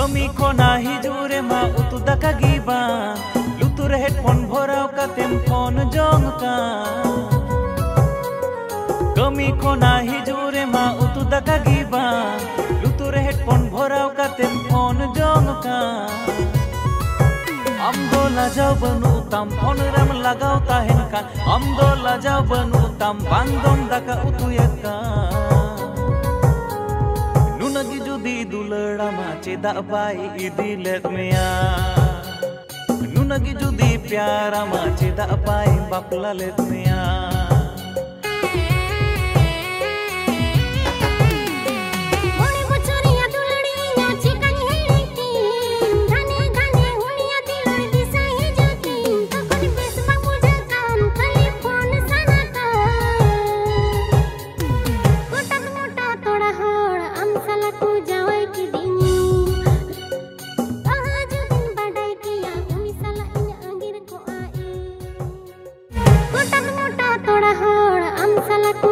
Kami kona hijure ma utu daka giba lutur headphone bhorao katem phone jong ka Kami kona hijure ma utu daka giba lutur headphone bhorao katem phone jong ka Am do lajau banu tam phone ram lagao tahen kan Am do lajau banu tam bandom daka utu yaka Nunagi judi dulada ma chedak bai idi let meya Nunagi judi pyara ma chedak bai bapla let meya Am salaku